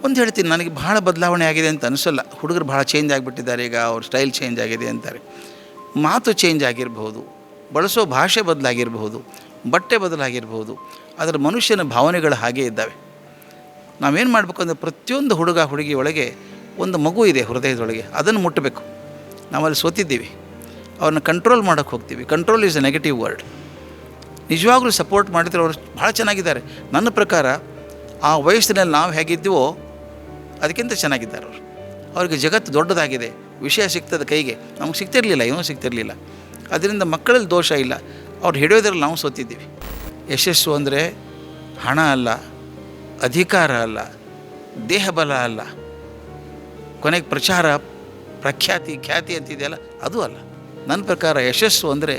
ಒಂದು ಹೇಳ್ತೀನಿ, ನನಗೆ ಭಾಳ ಬದಲಾವಣೆ ಆಗಿದೆ ಅಂತ ಅನಿಸಲ್ಲ. ಹುಡುಗರು ಭಾಳ ಚೇಂಜ್ ಆಗಿಬಿಟ್ಟಿದ್ದಾರೆ ಈಗ, ಅವ್ರ ಸ್ಟೈಲ್ ಚೇಂಜ್ ಆಗಿದೆ ಅಂತಾರೆ. ಮಾತು ಚೇಂಜ್ ಆಗಿರಬಹುದು, ಬಳಸೋ ಭಾಷೆ ಬದಲಾಗಿರಬಹುದು, ಬಟ್ಟೆ ಬದಲಾಗಿರ್ಬೋದು, ಅದರ ಮನುಷ್ಯನ ಭಾವನೆಗಳು ಹಾಗೇ ಇದ್ದಾವೆ. ನಾವೇನು ಮಾಡಬೇಕು ಅಂದರೆ ಪ್ರತಿಯೊಂದು ಹುಡುಗ ಹುಡುಗಿ ಒಳಗೆ ಒಂದು ಮಗು ಇದೆ ಹೃದಯದೊಳಗೆ, ಅದನ್ನು ಮುಟ್ಟಬೇಕು. ನಾವಲ್ಲಿ ಸೋತಿದ್ದೀವಿ, ಅವ್ರನ್ನ ಕಂಟ್ರೋಲ್ ಮಾಡೋಕ್ಕೆ ಹೋಗ್ತೀವಿ. Control is A negative word. ನಿಜವಾಗ್ಲೂ ಸಪೋರ್ಟ್ ಮಾಡಿದ್ರೆ ಅವರು ಭಾಳ ಚೆನ್ನಾಗಿದ್ದಾರೆ. ನನ್ನ ಪ್ರಕಾರ ಆ ವಯಸ್ಸಿನಲ್ಲಿ ನಾವು ಹೇಗಿದ್ದೀವೋ ಅದಕ್ಕಿಂತ ಚೆನ್ನಾಗಿದ್ದಾರೆ ಅವರು. ಅವ್ರಿಗೆ ಜಗತ್ತು ದೊಡ್ಡದಾಗಿದೆ, ವಿಷಯ ಸಿಗ್ತದೆ ಕೈಗೆ, ನಮಗೆ ಸಿಗ್ತಿರಲಿಲ್ಲ, ಏನೂ ಸಿಗ್ತಿರಲಿಲ್ಲ. ಅದರಿಂದ ಮಕ್ಕಳಲ್ಲಿ ದೋಷ ಇಲ್ಲ, ಅವ್ರು ಹಿಡಿಯೋದ್ರಲ್ಲಿ ನಾವು ಸೋತಿದ್ದೀವಿ. ಯಶಸ್ಸು ಅಂದರೆ ಹಣ ಅಲ್ಲ, ಅಧಿಕಾರ ಅಲ್ಲ, ದೇಹಬಲ ಅಲ್ಲ, ಕೊನೆಗೆ ಪ್ರಚಾರ, ಪ್ರಖ್ಯಾತಿ, ಖ್ಯಾತಿ ಅಂತಿದೆಯಲ್ಲ, ಅದು ಅಲ್ಲ. ನನ್ನ ಪ್ರಕಾರ ಯಶಸ್ಸು ಅಂದರೆ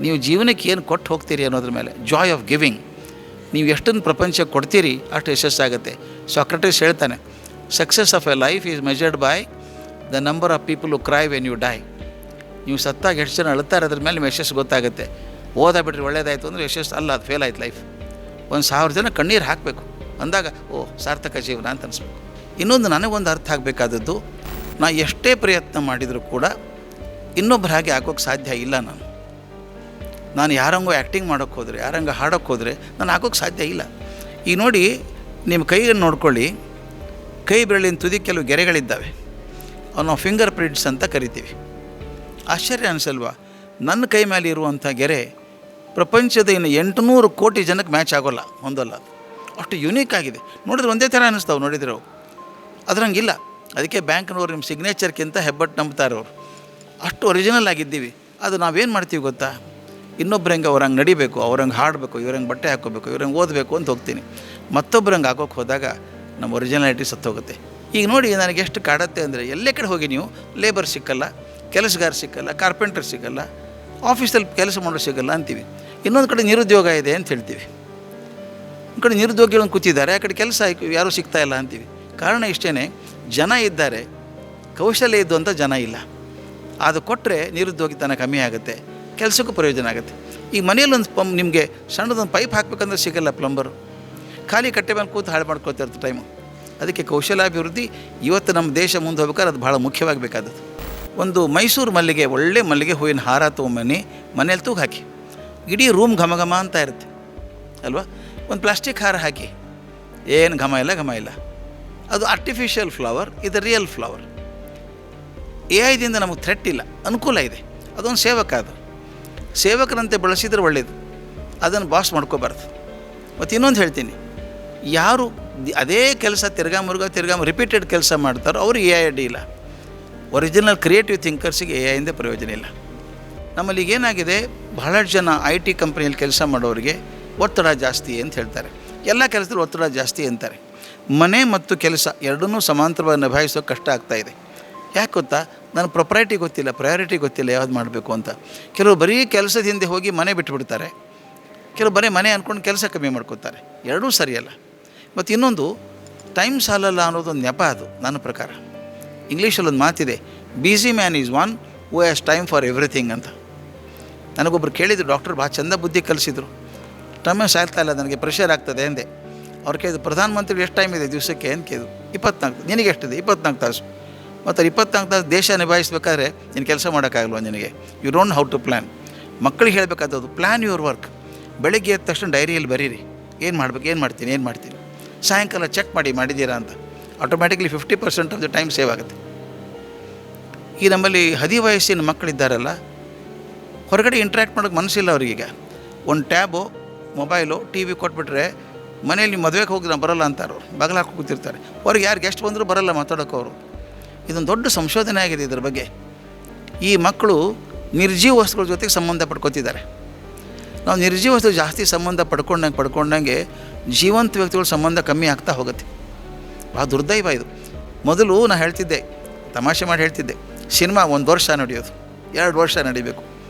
ನೀವು ಜೀವನಕ್ಕೆ ಏನು ಕೊಟ್ಟು ಹೋಗ್ತೀರಿ ಅನ್ನೋದ್ರ ಮೇಲೆ, ಜಾಯ್ ಆಫ್ ಗಿವಿಂಗ್. ನೀವು ಎಷ್ಟನ್ನು ಪ್ರಪಂಚಕ್ಕೆ ಕೊಡ್ತೀರಿ ಅಷ್ಟು ಯಶಸ್ಸಾಗುತ್ತೆ. ಸಾಕ್ರೆಟಿಸ್ ಹೇಳ್ತಾನೆ, success of a life is measured by the number of people who cry when you die. ನೀವು ಸತ್ತಾಗ ಎಷ್ಟು ಜನ ಅಳ್ತಾರೆ ಅದ್ರ ಮೇಲೆ ನಿಮ್ಮ ಯಶಸ್ಸು ಗೊತ್ತಾಗುತ್ತೆ. ಓದಾಬಿಟ್ರೆ ಒಳ್ಳೇದಾಯಿತು ಅಂದರೆ ಯಶಸ್ಸು ಅಲ್ಲ, ಅದು ಫೇಲ್ ಆಯ್ತು ಲೈಫ್. 1,000 ಜನ ಕಣ್ಣೀರು ಹಾಕಬೇಕು ಅಂದಾಗ ಓ ಸಾರ್ಥಕ ಜೀವನ ಅಂತ ಅನಿಸ್ಬೇಕು. ಇನ್ನೊಂದು ನನಗೊಂದು ಅರ್ಥ ಆಗಬೇಕಾದದ್ದು, ನಾನು ಎಷ್ಟೇ ಪ್ರಯತ್ನ ಮಾಡಿದರೂ ಕೂಡ ಇನ್ನೊಬ್ಬರ ಹಾಗೆ ಆಗೋಕ್ಕೆ ಸಾಧ್ಯ ಇಲ್ಲ. ನಾನು ಯಾರಂಗೋ ಆ್ಯಕ್ಟಿಂಗ್ ಮಾಡೋಕ್ಕೆ ಹೋದರೆ, ಯಾರಂಗ ಹಾಡೋಕ್ಕೆ ಹೋದರೆ ನಾನು ಆಗೋಕ್ಕೆ ಸಾಧ್ಯ ಇಲ್ಲ. ಈಗ ನೋಡಿ, ನಿಮ್ಮ ಕೈಯನ್ನು ನೋಡ್ಕೊಳ್ಳಿ, ಕೈ ಬೆರಳಿನ ತುದಿ ಕೆಲವು ಗೆರೆಗಳಿದ್ದಾವೆ, ಅವು ನಾವು ಫಿಂಗರ್ ಪ್ರಿಂಟ್ಸ್ ಅಂತ ಕರಿತೀವಿ. ಆಶ್ಚರ್ಯ ಅನಿಸಲ್ವಾ? ನನ್ನ ಕೈ ಮೇಲೆ ಇರುವಂಥ ಗೆರೆ ಪ್ರಪಂಚದ ಇನ್ನು 800 ಕೋಟಿ ಜನಕ್ಕೆ ಮ್ಯಾಚ್ ಆಗೋಲ್ಲ, ಹೊಂದಲ್ಲ. ಅಷ್ಟು ಯುನೀಕ್ ಆಗಿದೆ. ನೋಡಿದ್ರೆ ಒಂದೇ ಥರ ಅನ್ನಿಸ್ತಾವೆ ನೋಡಿದ್ರೆ ಅವು. ಅದ್ರಂಗಿಲ್ಲ. ಅದಕ್ಕೆ ಬ್ಯಾಂಕ್ನವ್ರು ನಿಮ್ಮ ಸಿಗ್ನೇಚರ್ಗಿಂತ ಹೆಬ್ಬಟ್ಟು ನಂಬ್ತಾರೆ ಅವರು. ಅಷ್ಟು ಒರಿಜಿನಲ್ ಆಗಿದ್ದೀವಿ. ಅದು ನಾವೇನು ಮಾಡ್ತೀವಿ ಗೊತ್ತಾ? ಇನ್ನೊಬ್ರಂಗೆ ಅವ್ರಂಗೆ ನಡಿಬೇಕು, ಅವ್ರಂಗೆ ಹಾಡಬೇಕು, ಇವ್ರಂಗೆ ಬಟ್ಟೆ ಹಾಕ್ಕೋಬೇಕು, ಇವ್ರಂಗೆ ಓದಬೇಕು ಅಂತ ಹೋಗ್ತೀನಿ. ಮತ್ತೊಬ್ಬರಂಗೆ ಹಾಕೋಕ್ಕೆ ಹೋದಾಗ ನಮ್ಮ ಒರಿಜಿನಾಲಿಟಿ ಸತ್ತೋಗುತ್ತೆ. ಈಗ ನೋಡಿ, ನನಗೆ ಎಷ್ಟು ಕಾಡತ್ತೆ ಅಂದರೆ, ಎಲ್ಲೇ ಕಡೆ ಹೋಗಿ ನೀವು ಲೇಬರ್ ಸಿಕ್ಕಲ್ಲ, ಕೆಲಸಗಾರ ಸಿಕ್ಕಲ್ಲ, ಕಾರ್ಪೆಂಟರ್ ಸಿಕ್ಕಲ್ಲ, ಆಫೀಸಲ್ಲಿ ಕೆಲಸ ಮಾಡೋರು ಸಿಗಲ್ಲ ಅಂತೀವಿ. ಇನ್ನೊಂದು ಕಡೆ ನಿರುದ್ಯೋಗ ಇದೆ ಅಂತ ಹೇಳ್ತೀವಿ. ಒಂದು ಕಡೆ ನಿರುದ್ಯೋಗಿಗಳನ್ನು ಕೂತಿದ್ದಾರೆ, ಆ ಕಡೆ ಕೆಲಸ ಯಾರೂ ಸಿಗ್ತಾಯಿಲ್ಲ ಅಂತೀವಿ. ಕಾರಣ ಇಷ್ಟೇ, ಜನ ಇದ್ದಾರೆ, ಕೌಶಲ್ಯ ಇದ್ದು ಅಂತ ಜನ ಇಲ್ಲ. ಅದು ಕೊಟ್ಟರೆ ನಿರುದ್ಯೋಗಿತನ ಕಮ್ಮಿ ಆಗುತ್ತೆ, ಕೆಲಸಕ್ಕೂ ಪ್ರಯೋಜನ ಆಗುತ್ತೆ. ಈಗ ಮನೆಯಲ್ಲೊಂದು ನಿಮಗೆ ಸಣ್ಣದೊಂದು ಪೈಪ್ ಹಾಕಬೇಕಂದ್ರೆ ಸಿಗಲ್ಲ ಪ್ಲಂಬರು, ಖಾಲಿ ಕಟ್ಟೆ ಮೇಲೆ ಕೂತು ಹಾಳು ಮಾಡ್ಕೊಳ್ತಾ ಇರ್ತಾರೆ ಟೈಮು. ಅದಕ್ಕೆ ಕೌಶಲ್ಯಾಭಿವೃದ್ಧಿ ಇವತ್ತು ನಮ್ಮ ದೇಶ ಮುಂದೆ ಹೋಗ್ಬೇಕಾದ್ರೆ ಅದು ಭಾಳ ಮುಖ್ಯವಾಗಬೇಕಾದದ್ದು. ಒಂದು ಮೈಸೂರು ಮಲ್ಲಿಗೆ, ಒಳ್ಳೆ ಮಲ್ಲಿಗೆ ಹೂವಿನ ಹಾರ ತೊಗೊಂಬನ್ನಿ, ಮನೇಲಿ ತೂಗು ಹಾಕಿ, ಇಡೀ ರೂಮ್ ಘಮ ಘಮ ಅಂತ ಇರುತ್ತೆ ಅಲ್ವಾ? ಒಂದು ಪ್ಲಾಸ್ಟಿಕ್ ಹಾರ ಹಾಕಿ, ಏನು ಘಮ ಇಲ್ಲ. ಅದು ಆರ್ಟಿಫಿಷಿಯಲ್ ಫ್ಲವರ್, ಇದು ರಿಯಲ್ ಫ್ಲವರ್. AI ನಮಗೆ ಥ್ರೆಟ್ ಇಲ್ಲ, ಅನುಕೂಲ ಇದೆ. ಅದೊಂದು ಸೇವಕ, ಅದು ಸೇವಕರಂತೆ ಬಳಸಿದರೆ ಒಳ್ಳೆಯದು, ಅದನ್ನು ಬಾಸ್ ಮಾಡ್ಕೋಬಾರ್ದು. ಮತ್ತು ಇನ್ನೊಂದು ಹೇಳ್ತೀನಿ, ಯಾರು ಅದೇ ಕೆಲಸ ತಿರ್ಗಾ ರಿಪೀಟೆಡ್ ಕೆಲಸ ಮಾಡ್ತಾರೋ ಅವ್ರಿಗೆ AI ಅಡ್ಡಿ ಇಲ್ಲ. ಒರಿಜಿನಲ್ ಕ್ರಿಯೇಟಿವ್ ಥಿಂಕರ್ಸಿಗೆ AI ಪ್ರಯೋಜನ ಇಲ್ಲ. ನಮ್ಮಲ್ಲಿ ಏನಾಗಿದೆ, ಬಹಳಷ್ಟು ಜನ IT ಕಂಪ್ನಿಯಲ್ಲಿ ಕೆಲಸ ಮಾಡೋರಿಗೆ ಒತ್ತಡ ಜಾಸ್ತಿ ಅಂತ ಹೇಳ್ತಾರೆ. ಎಲ್ಲ ಕೆಲಸದಲ್ಲಿ ಒತ್ತಡ ಜಾಸ್ತಿ ಅಂತಾರೆ. ಮನೆ ಮತ್ತು ಕೆಲಸ ಎರಡನ್ನೂ ಸಮಾಂತರವಾಗಿ ನಿಭಾಯಿಸೋಕೆ ಕಷ್ಟ ಆಗ್ತಾಯಿದೆ. ಯಾಕೆ ಗೊತ್ತಾ? ನನಗೆ ಪ್ರಯಾರಿಟಿ ಗೊತ್ತಿಲ್ಲ ಯಾವ್ದು ಮಾಡಬೇಕು ಅಂತ. ಕೆಲವರು ಬರೀ ಕೆಲಸದ ಹಿಂದೆ ಹೋಗಿ ಮನೆ ಬಿಟ್ಟುಬಿಡ್ತಾರೆ, ಕೆಲವು ಬರೀ ಮನೆ ಅಂದ್ಕೊಂಡು ಕೆಲಸ ಕಮ್ಮಿ ಮಾಡ್ಕೋತಾರೆ. ಎರಡೂ ಸರಿಯಲ್ಲ. ಮತ್ತು ಇನ್ನೊಂದು, ಟೈಮ್ ಸಾಲಲ್ಲ ಅನ್ನೋದೊಂದು ನೆಪ. ಅದು ನನ್ನ ಪ್ರಕಾರ. ಇಂಗ್ಲೀಷಲ್ಲೊಂದು ಮಾತಿದೆ, busy man is one who has time for everything ಅಂತ. ನನಗೊಬ್ಬರು ಕೇಳಿದರು, ಡಾಕ್ಟರ್ ಭಾಳ ಚಂದ ಬುದ್ಧಿ ಕಲಿಸಿದರು. ಟೈಮೇ ಸಾಲ್ತಾ ಇಲ್ಲ, ನನಗೆ ಪ್ರೆಷರ್ ಆಗ್ತದೆ ಅಂದೆ. ಅವ್ರು ಕೇಳಿದ್ರು, ಪ್ರಧಾನಮಂತ್ರಿ ಎಷ್ಟು ಟೈಮ್ ಇದೆ ದಿವಸಕ್ಕೆ ಅಂತ ಕೇಳಿದ್ರು. 24. ನಿನಗೆ ಎಷ್ಟಿದೆ? 24 ತಾಸು. ಮತ್ತು 24 ತಾಸು ದೇಶ ನಿಭಾಯಿಸಬೇಕಾದ್ರೆ ನೀನು ಕೆಲಸ ಮಾಡೋಕ್ಕಾಗಲ್ವ ನಿನಗೆ? You don't how to plan. ಮಕ್ಕಳಿಗೆ ಹೇಳಬೇಕಾದದ್ದು, ಪ್ಲ್ಯಾನ್ ಯುವರ್ ವರ್ಕ್. ಬೆಳಗ್ಗೆ ಎದ್ದ ತಕ್ಷಣ ಡೈರಿಯಲ್ಲಿ ಬರೀರಿ, ಏನು ಮಾಡಬೇಕು, ಏನು ಮಾಡ್ತೀನಿ. ಸಾಯಂಕಾಲ ಚೆಕ್ ಮಾಡಿದ್ದೀರಾ ಅಂತ. Automatically 50% of the time save ಆಗುತ್ತೆ. ಈ ನಮ್ಮಲ್ಲಿ ವಯಸ್ಸಿನ ಮಕ್ಕಳಿದ್ದಾರಲ್ಲ, ಹೊರಗಡೆ ಇಂಟ್ರ್ಯಾಕ್ಟ್ ಮಾಡೋಕ್ಕೆ ಮನಸ್ಸಿಲ್ಲ ಅವ್ರಿಗೀಗ. ಒಂದು ಟ್ಯಾಬು, ಮೊಬೈಲು, TV ಕೊಟ್ಬಿಟ್ರೆ ಮನೇಲಿ ಮದುವೆಗೆ ಹೋಗಿ ನಾವು ಬರೋಲ್ಲ ಅಂತಾರೆ. ಅವರು ಬಾಗಿಲು ಹಾಕಿ ಕೂತಿರ್ತಾರೆ. ಅವ್ರಿಗೆ ಯಾರು ಗೆಸ್ಟ್ ಬಂದರೂ ಬರೋಲ್ಲ ಮಾತಾಡೋಕೆ ಅವರು. ಇದೊಂದು ದೊಡ್ಡ ಸಂಶೋಧನೆ ಆಗಿದೆ ಇದ್ರ ಬಗ್ಗೆ. ಈ ಮಕ್ಕಳು ನಿರ್ಜೀವ ವಸ್ತುಗಳ ಜೊತೆಗೆ ಸಂಬಂಧ ಪಡ್ಕೊತಿದ್ದಾರೆ. ನಾವು ನಿರ್ಜೀವ ವಸ್ತು ಜಾಸ್ತಿ ಸಂಬಂಧ ಪಡ್ಕೊಂಡಂಗೆ ಜೀವಂತ ವ್ಯಕ್ತಿಗಳ ಸಂಬಂಧ ಕಮ್ಮಿ ಆಗ್ತಾ ಹೋಗುತ್ತೆ. ಭಾಳ ದುರ್ದೈವ ಇದು. ಮೊದಲು ನಾನು ಹೇಳ್ತಿದ್ದೆ, ತಮಾಷೆ ಮಾಡಿ ಹೇಳ್ತಿದ್ದೆ, ಸಿನಿಮಾ 1 ವರ್ಷ ನಡೆಯೋದು, 2 ವರ್ಷ ನಡಿಬೇಕು.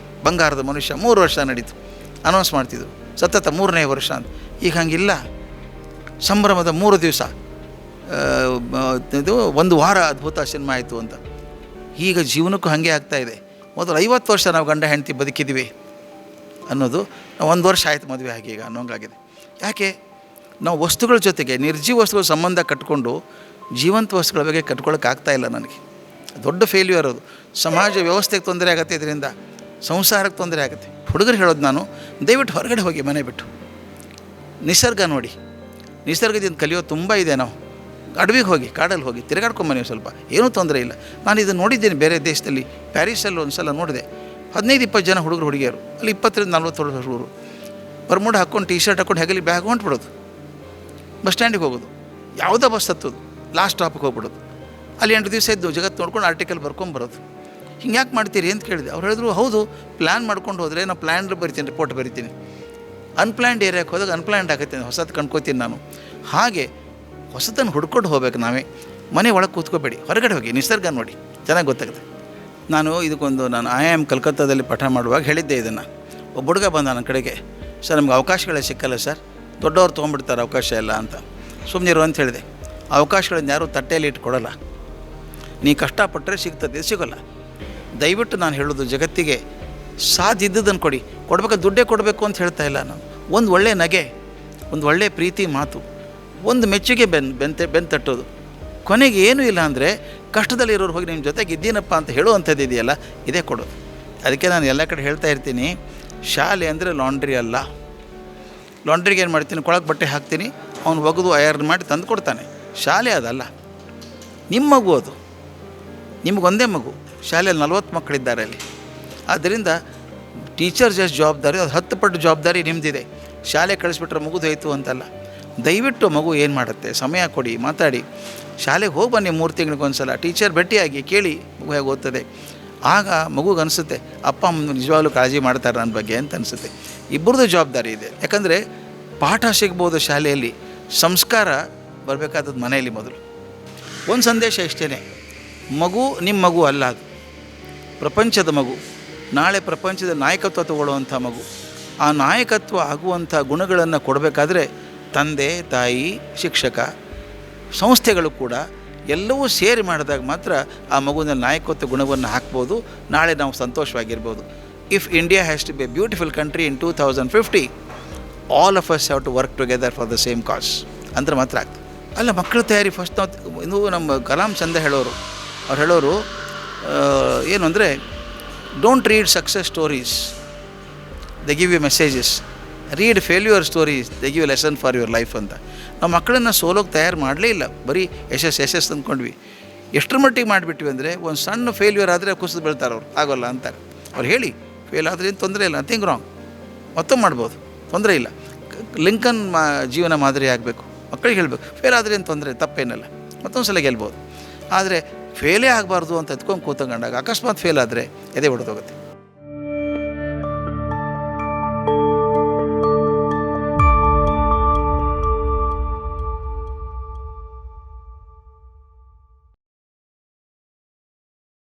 ಬಂಗಾರದ ಮನುಷ್ಯ 3 ವರ್ಷ ನಡೀತು, ಅನೌನ್ಸ್ ಮಾಡ್ತಿದ್ರು. ಸತತ 3ನೇ ವರ್ಷ ಅಂತ. ಈಗ ಹಂಗಿಲ್ಲ. ಸಂಭ್ರಮದ 3 ದಿವಸ, ಇದು 1 ವಾರ ಅದ್ಭುತ ಸಿನಿಮಾ ಆಯಿತು ಅಂತ. ಈಗ ಜೀವನಕ್ಕೂ ಹಾಗೆ ಆಗ್ತಾಯಿದೆ. ಮೊದಲು 50 ವರ್ಷ ನಾವು ಗಂಡ ಹೆಂಡತಿ ಬದುಕಿದ್ವಿ ಅನ್ನೋದು 1 ವರ್ಷ ಆಯಿತು ಮದುವೆ ಈಗ ಅನ್ನೋಂಗಾಗಿದೆ. ಯಾಕೆ? ನಾವು ವಸ್ತುಗಳ ಜೊತೆಗೆ, ನಿರ್ಜೀವ ವಸ್ತುಗಳ ಸಂಬಂಧ ಕಟ್ಕೊಂಡು ಜೀವಂತ ವಸ್ತುಗಳ ಬಗ್ಗೆ ಕಟ್ಕೊಳ್ಳೋಕ್ಕಾಗ್ತಾಯಿಲ್ಲ ನನಗೆ. ದೊಡ್ಡ ಫೇಲ್ಯೂರ್ ಅದು. ಸಮಾಜ ವ್ಯವಸ್ಥೆಗೆ ತೊಂದರೆ ಆಗುತ್ತೆ, ಇದರಿಂದ ಸಂಸಾರಕ್ಕೆ ತೊಂದರೆ ಆಗುತ್ತೆ. ಹುಡುಗರು ಹೇಳೋದು ನಾನು, ದಯವಿಟ್ಟು ಹೊರಗಡೆ ಹೋಗಿ ಮನೆ ಬಿಟ್ಟು ನಿಸರ್ಗ ನೋಡಿ. ನಿಸರ್ಗದಿಂದ ಕಲಿಯೋದು ತುಂಬ ಇದೆ. ನಾವು ಅಡವಿಗೆ ಹೋಗಿ, ಕಾಡಲ್ಲಿ ಹೋಗಿ ತಿರುಗಾಡ್ಕೊಂಬನ್ನಿ ಸ್ವಲ್ಪ, ಏನೂ ತೊಂದರೆ ಇಲ್ಲ. ನಾನು ಇದನ್ನು ನೋಡಿದ್ದೀನಿ ಬೇರೆ ದೇಶದಲ್ಲಿ. ಪ್ಯಾರಿಸಲ್ಲಿ ಒಂದು ಸಲ ನೋಡಿದೆ, 15-20 ಜನ ಹುಡುಗರು ಹುಡುಗಿಯರು, ಅಲ್ಲಿ 20-40 ಹುಡುಗರು ಬರ್ಮುಡ ಹಾಕ್ಕೊಂಡು ಟೀ ಶರ್ಟ್ ಹಾಕ್ಕೊಂಡು ಹೆಗಲಿ ಬ್ಯಾಗ್ ಹೊಂಟ್ಬಿಡೋದು, ಬಸ್ ಸ್ಟ್ಯಾಂಡಿಗೆ ಹೋಗೋದು, ಯಾವುದೋ ಬಸ್ ಹತ್ತೋದು, ಲಾಸ್ಟ್ ಸ್ಟಾಪಿಗೆ ಹೋಗ್ಬಿಡೋದು, ಅಲ್ಲಿ 8 ದಿವಸ ಇದ್ದು ಜಗತ್ತು ನೋಡ್ಕೊಂಡು ಆರ್ಟಿಕಲ್ ಬರ್ಕೊಂಬರೋದು. ಹಿಂಗೆ ಯಾಕೆ ಮಾಡ್ತೀರಿ ಅಂತ ಕೇಳಿದೆ. ಅವ್ರು ಹೇಳಿದ್ರು, ಹೌದು, ಪ್ಲ್ಯಾನ್ ಮಾಡ್ಕೊಂಡು ಹೋದರೆ ನಾವು ಪ್ಲ್ಯಾನ್ ಬರಿತೀನಿ, ರಿಪೋರ್ಟ್ ಬರಿತೀನಿ. ಅನ್ಪ್ಲ್ಯಾನ್ಡ್ ಏರಿಯಾಕ್ಕೆ ಹೋದಾಗ ಅನ್ಪ್ಲ್ಯಾನ್ಡ್ ಆಗುತ್ತೆ, ಹೊಸದು ಕಂಡ್ಕೋತೀನಿ ನಾನು. ಹಾಗೆ ಹೊಸದನ್ನು ಹುಡ್ಕೊಂಡು ಹೋಗ್ಬೇಕು ನಾವೇ. ಮನೆ ಒಳಗೆ ಕೂತ್ಕೋಬೇಡಿ, ಹೊರಗಡೆ ಹೋಗಿ ನಿಸರ್ಗ ನೋಡಿ, ಚೆನ್ನಾಗಿ ಗೊತ್ತಾಗುತ್ತೆ. ನಾನು ನಾನು IIM ಕಲ್ಕತ್ತಾದಲ್ಲಿ ಪಾಠ ಮಾಡುವಾಗ ಹೇಳಿದ್ದೆ ಇದನ್ನು. ಒಬ್ಬ ಹುಡುಗ ಬಂದ ನನ್ನ ಕಡೆಗೆ, ಸರ್ ನಮ್ಗೆ ಅವಕಾಶಗಳೇ ಸಿಕ್ಕಲ್ಲ ಸರ್, ದೊಡ್ಡವ್ರು ತೊಗೊಂಡ್ಬಿಡ್ತಾರೆ ಅವಕಾಶ ಎಲ್ಲ ಅಂತ. ಸುಮ್ಮನಿರು ಅಂತ ಹೇಳಿದೆ. ಅವಕಾಶಗಳನ್ನ ಯಾರೂ ತಟ್ಟೆಯಲ್ಲಿ ಇಟ್ಕೊಡಲ್ಲ, ನೀ ಕಷ್ಟಪಟ್ಟರೆ ಸಿಗ್ತದೆ, ಸಿಗೋಲ್ಲ. ದಯವಿಟ್ಟು ನಾನು ಹೇಳೋದು ಜಗತ್ತಿಗೆ ಸಾಧ್ಯ ಇದ್ದದನ್ನು ಕೊಡಿ. ಕೊಡಬೇಕಾದ್ರೆ ದುಡ್ಡೇ ಕೊಡಬೇಕು ಅಂತ ಹೇಳ್ತಾ ಇಲ್ಲ ನಾನು. ಒಂದು ಒಳ್ಳೆಯ ನಗೆ, ಒಂದು ಒಳ್ಳೆಯ ಪ್ರೀತಿ ಮಾತು, ಒಂದು ಮೆಚ್ಚುಗೆ ಬೆನ್ ತಟ್ಟೋದು. ಕೊನೆಗೆ ಏನೂ ಇಲ್ಲ ಅಂದರೆ ಕಷ್ಟದಲ್ಲಿರೋರು ಹೋಗಿ ನಿಮ್ಮ ಜೊತೆಗೆ ಇದ್ದೀನಪ್ಪ ಅಂತ ಹೇಳುವಂಥದ್ದು ಇದೆಯಲ್ಲ, ಇದೇ ಕೊಡೋದು. ಅದಕ್ಕೆ ನಾನು ಎಲ್ಲ ಕಡೆ ಹೇಳ್ತಾ ಇರ್ತೀನಿ, ಶಾಲೆ ಅಂದರೆ ಲಾಂಡ್ರಿ ಅಲ್ಲ. ಲಾಂಡ್ರಿಗೆ ಏನು ಮಾಡ್ತೀನಿ, ಕೊಳಕ್ಕೆ ಬಟ್ಟೆ ಹಾಕ್ತೀನಿ, ಅವ್ನು ಒಗೆದು ಐರನ್ ಮಾಡಿ ತಂದು ಕೊಡ್ತಾನೆ. ಶಾಲೆ ಅದಲ್ಲ, ನಿಮ್ಮ ಮಗು ಅದು, ನಿಮಗೊಂದೇ ಮಗು. ಶಾಲೆಯಲ್ಲಿ 40 ಮಕ್ಕಳಿದ್ದಾರೆ ಅಲ್ಲಿ. ಆದ್ದರಿಂದ ಟೀಚರ್ಸ್ ಎಷ್ಟು ಜವಾಬ್ದಾರಿ, ಅದು 10 ಪಟ್ಟು ಜವಾಬ್ದಾರಿ ನಿಮ್ಮದಿದೆ. ಶಾಲೆ ಕಳಿಸ್ಬಿಟ್ರೆ ಮುಗಿದೋಯ್ತು ಅಂತಲ್ಲ. ದಯವಿಟ್ಟು ಮಗು ಏನು ಮಾಡುತ್ತೆ ಸಮಯ ಕೊಡಿ, ಮಾತಾಡಿ. ಶಾಲೆಗೆ ಹೋಗಿ ಬನ್ನಿ 3 ತಿಂಗಳಿಗೊಂದು ಸಲ, ಟೀಚರ್ ಭೇಟಿಯಾಗಿ ಕೇಳಿ ಮಗು ಹೇಗೆ ಓದ್ತದೆ. ಆಗ ಮಗುಗೆ ಅನಿಸುತ್ತೆ, ಅಪ್ಪ ಅಮ್ಮ ನಿಜವಾಗ್ಲೂ ಕಾಳಜಿ ಮಾಡ್ತಾರೆ ನನ್ನ ಬಗ್ಗೆ ಅಂತ ಅನಿಸುತ್ತೆ. ಇಬ್ಬರದ್ದು ಜವಾಬ್ದಾರಿ ಇದೆ. ಯಾಕಂದರೆ ಪಾಠ ಸಿಗ್ಬೋದು ಶಾಲೆಯಲ್ಲಿ, ಸಂಸ್ಕಾರ ಬರಬೇಕಾದದ್ದು ಮನೆಯಲ್ಲಿ ಮೊದಲು. ಒಂದು ಸಂದೇಶ ಇಷ್ಟೇ, ಮಗು ನಿಮ್ಮ ಮಗು ಅಲ್ಲ, ಅದು ಪ್ರಪಂಚದ ಮಗು. ನಾಳೆ ಪ್ರಪಂಚದ ನಾಯಕತ್ವ ತಗೊಳ್ಳುವಂಥ ಮಗು. ಆ ನಾಯಕತ್ವ ಆಗುವಂಥ ಗುಣಗಳನ್ನು ಕೊಡಬೇಕಾದ್ರೆ ತಂದೆ, ತಾಯಿ, ಶಿಕ್ಷಕ, ಸಂಸ್ಥೆಗಳು ಕೂಡ ಎಲ್ಲವೂ ಸೇರಿ ಮಾಡಿದಾಗ ಮಾತ್ರ ಆ ಮಗುವಿನಲ್ಲಿ ನಾಯಕತ್ವ ಗುಣವನ್ನು ಹಾಕ್ಬೋದು. ನಾಳೆ ನಾವು ಸಂತೋಷವಾಗಿರ್ಬೋದು. If India has to be a beautiful country in 2050, all of us have to work together for the same cause ಅಂದ್ರೆ ಮಾತ್ರ ಆಗ್ತದೆ. ಅಲ್ಲ, ಮಕ್ಕಳ ತಯಾರಿ ಫಸ್ಟ್ ನಾವು ಇನ್ನೂ ನಮ್ಮ ಕಲಾಂ ಚಂದ ಹೇಳೋರು, ಅವ್ರು ಹೇಳೋರು ಏನು ಅಂದರೆ, don't read success stories, they give you messages. Read failure stories, they give lesson for your life ಅಂತ. ನಾವು ಮಕ್ಕಳನ್ನು ಸೋಲೋಗೆ ತಯಾರು ಮಾಡಲೇ ಇಲ್ಲ, ಬರೀ ಯಶಸ್ ಅಂದ್ಕೊಂಡ್ವಿ. ಎಷ್ಟರ ಮಟ್ಟಿಗೆ ಮಾಡಿಬಿಟ್ವಿ ಅಂದರೆ, ಒಂದು ಸಣ್ಣ ಫೇಲ್ಯೂರ್ ಆದರೆ ಕುಸಿದು ಬೀಳ್ತಾರೆ ಅವ್ರು, ಆಗೋಲ್ಲ ಅಂತಾರೆ. ಅವ್ರು ಹೇಳಿ ಫೇಲ್ ಆದರೆ ಏನು ತೊಂದರೆ ಇಲ್ಲ, ನಥಿಂಗ್ ರಾಂಗ್, ಮತ್ತೊಮ್ಮೆ ಮಾಡ್ಬೋದು, ತೊಂದರೆ ಇಲ್ಲ. ಲಿಂಕನ್ ಜೀವನ ಮಾದರಿ ಆಗಬೇಕು. ಮಕ್ಕಳಿಗೆ ಹೇಳಬೇಕು, ಫೇಲ್ ಆದರೆ ಏನು ತೊಂದರೆ, ತಪ್ಪೇನಲ್ಲ, ಮತ್ತೊಂದು ಸಲ ಗೆಲ್ಬೋದು. ಆದರೆ ಫೇಲೇ ಆಗಬಾರ್ದು ಅಂತ ಎತ್ಕೊಂಡು ಕೂತ್ಕೊಂಡಾಗ ಅಕಸ್ಮಾತ್ ಫೇಲ್ ಆದರೆ ಎದೆ ಹೊಡೆದೋಗುತ್ತೆ.